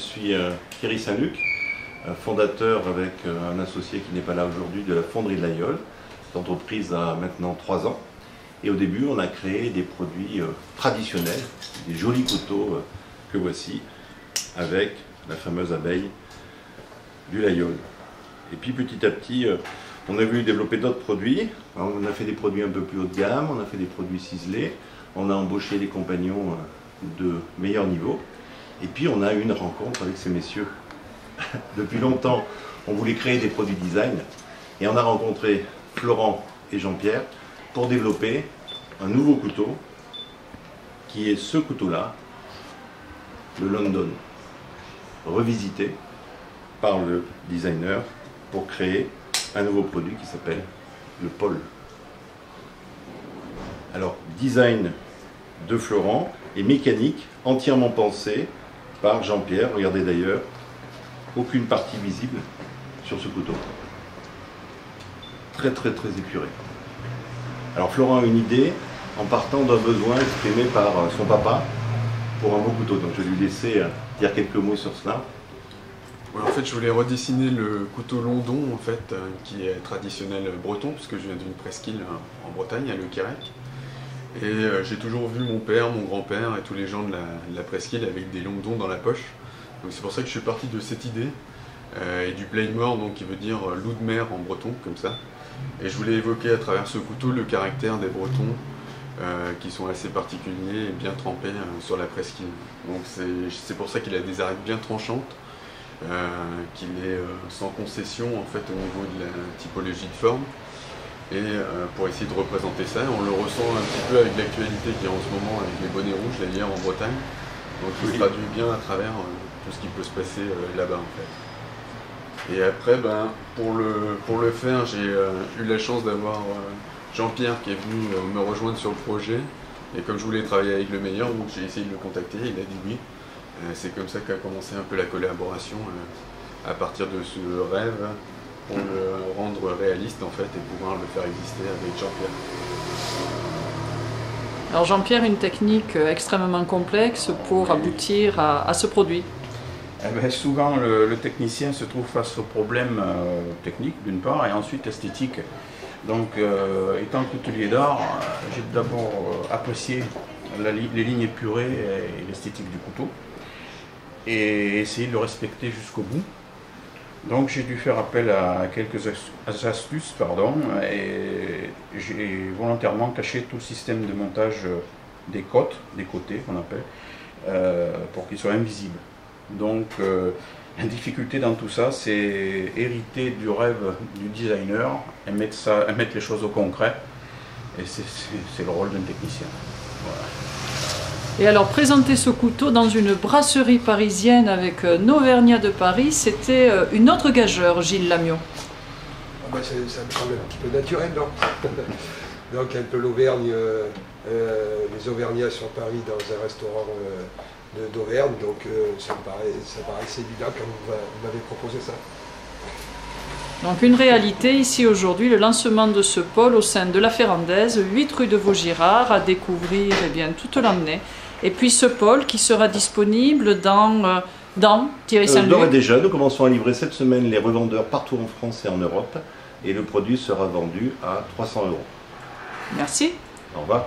suis Thierry Saint-Luc, fondateur avec un associé qui n'est pas là aujourd'hui de la fonderie de l'Aïeul. Cette entreprise a maintenant 3 ans. Et au début, on a créé des produits traditionnels, des jolis couteaux que voici, avec la fameuse abeille du l'Aïeul. Et puis petit à petit, on a voulu développer d'autres produits. Alors, on a fait des produits un peu plus haut de gamme, on a fait des produits ciselés, on a embauché des compagnons de meilleur niveau. Et puis on a eu une rencontre avec ces messieurs. Depuis longtemps, on voulait créer des produits design et on a rencontré Florent et Jean-Pierre pour développer un nouveau couteau qui est ce couteau-là, le London, revisité par le designer pour créer un nouveau produit qui s'appelle le Paul. Alors, design de Florent et mécanique entièrement pensée par Jean-Pierre. Regardez d'ailleurs, aucune partie visible sur ce couteau. Très épuré. Alors Florent a une idée en partant d'un besoin exprimé par son papa pour un beau couteau. Donc je vais lui laisser dire quelques mots sur cela. Ouais, en fait, je voulais redessiner le couteau London, en fait, qui est traditionnel breton, puisque je viens d'une presqu'île en Bretagne, à Le Quérec. Et j'ai toujours vu mon père, mon grand-père et tous les gens de la presqu'île avec des Londons dans la poche. Donc c'est pour ça que je suis parti de cette idée, et du Playmore, donc qui veut dire loup de mer en breton, comme ça. Et je voulais évoquer à travers ce couteau le caractère des Bretons, qui sont assez particuliers et bien trempés sur la presqu'île. Donc c'est pour ça qu'il a des arêtes bien tranchantes, qu'il est sans concession en fait au niveau de la typologie de forme. Et pour essayer de représenter ça, on le ressent un petit peu avec l'actualité qu'il y a en ce moment avec les bonnets rouges d'ailleurs en Bretagne. Donc il se traduit bien à travers tout ce qui peut se passer là-bas en fait. Et après, pour le faire, j'ai eu la chance d'avoir Jean-Pierre qui est venu me rejoindre sur le projet. Et comme je voulais travailler avec le meilleur, donc j'ai essayé de le contacter, il a dit oui. C'est comme ça qu'a commencé un peu la collaboration à partir de ce rêve pour le rendre réaliste en fait et pouvoir le faire exister avec Jean-Pierre. Alors Jean-Pierre, une technique extrêmement complexe pour aboutir à ce produit. Souvent le technicien se trouve face aux problèmes techniques d'une part et ensuite esthétiques. Donc étant coutelier d'art, j'ai d'abord apprécié les lignes épurées et l'esthétique du couteau et essayé de le respecter jusqu'au bout. Donc j'ai dû faire appel à quelques astuces et j'ai volontairement caché tout le système de montage des côtes, des côtés qu'on appelle, pour qu'ils soient invisibles. Donc la difficulté dans tout ça, c'est hériter du rêve du designer et mettre les choses au concret. Et c'est le rôle d'un technicien. Voilà. Et alors présenter ce couteau dans une brasserie parisienne avec Auvergnat de Paris, c'était une autre gageure, Gilles Lamiot. Ça me semble un petit peu naturel, non? Donc un peu l'Auvergne, les Auvergnats sur Paris dans un restaurant d'Auvergne, donc ça me paraissait évident quand vous m'avez proposé ça. Donc une réalité ici aujourd'hui, le lancement de ce pôle au sein de la Ferrandaise, 8 rue de Vaugirard, à découvrir toute l'année. Et puis ce pôle qui sera disponible dans Thierry Saint-Luc. D'ores et déjà, nous commençons à livrer cette semaine les revendeurs partout en France et en Europe. Et le produit sera vendu à 300 €. Merci. Au revoir.